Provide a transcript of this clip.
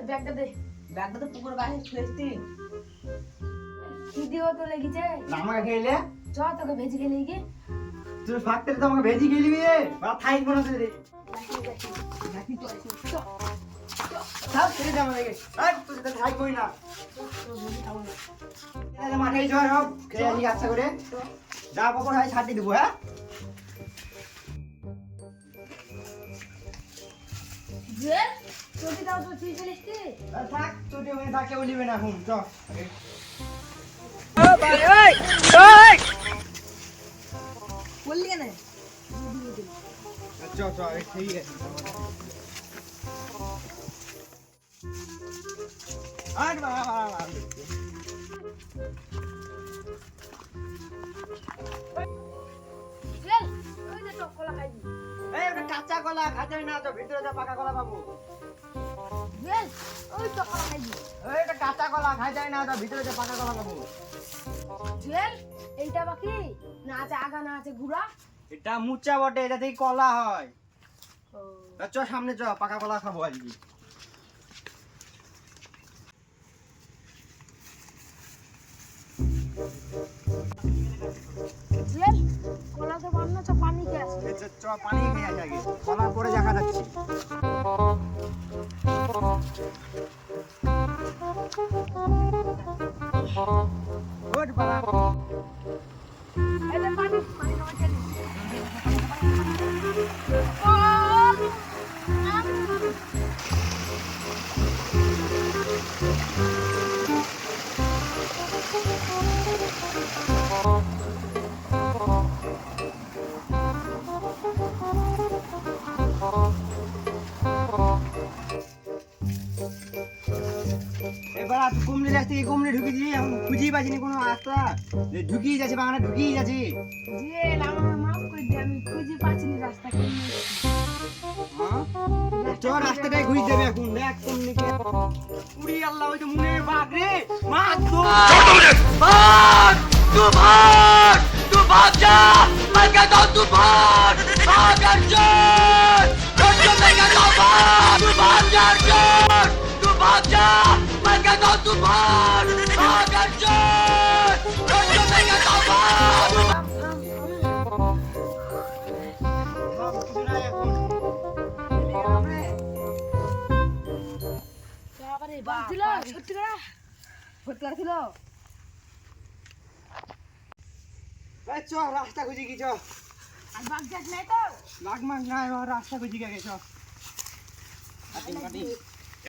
ব্যাগটা দে। ব্যাগটা তো পুকুর গায়ে ফেলতি। কি দিও তো লেগেছে? না আমাকে খেলে চ তোকে ভেজি খেলে কি? তুই ফাকতে তো আমাকে ভেজি খেলি রে। বা থাই মনে হচ্ছে রে। নাকি তো চ সব ছেড়ে দে আমাকে। আর তুই তো থাই কই না। এনে মাঠে যাও সব। খেয়ে আসি আচ্ছা করে। যা কাপড় হয় ছাড়তে দেবো হ্যাঁ। যে চটি দাও তো তুই চলিস কি? থাক চটি ওখানে থাক কেউ নিবে না এখন চ। বললি কেন? চ চ ঠিক আছে। আর বাবা চল ওই যে টক কলা খাইবি। এই ওটা কাঁচা কলা খাতে না তো ভিতরে যা পাকা কলা পাবো। চল ওই টক কলা খাইবি। এই ওটা কাঁচা কলা খাই যায় না তো ভিতরে যা পাকা কলা পাবো। চল এইটা বাকি না আছে আগা না আছে গুড়া। এটা মুচা বটে এটা থেকে কলা হয়। ও চ সামনে চ পাকা কলা খাবো আজকে। চল কলা তো বান্না চ পানি কে আছে। চ পানি খেয়ে আসি আগে কলা পরে দেখা যাচ্ছে। ওঠ বাবা এই যে পানি পানি নাও খেলি। এবার আর কুমড়ি গাছ থেকে কুমড়ি ঢুকি দিয়ে এখন খুঁজেই পাচ্ছি কোনো রাস্তা যে ঢুকিয়ে যাচ্ছে বাগানে ঢুকিয়ে যাচ্ছে। জেল আমার মাফ করে দে আমি খুঁজে পাচ্ছি না রাস্তা কেমনে। চ রাস্তাটাই ঘুরে যাবে এখন দেখ কুমড়ি কে উড়ি আল্লাহ ওই তো মনে বাঘ রে মার তো भाग तू भाग तू भाग जा मैं कहता हूँ तू भाग भाग अर्जुन अर्जुन मैं कहता हूँ भाग तू भाग जा अर्जुन तू भाग जा मैं कहता हूँ तू भाग भाग अर्जुन अर्जुन मैं कहता हूँ भाग বাবারে বাপ ছিল সত্যি করে ফটকার ছিল। এই চ রাস্তা খুঁজি কি চ আর বাগ যাক নাই তো। লাগ মাগ না এবার রাস্তা খুঁজি গে চ কাটি কাটি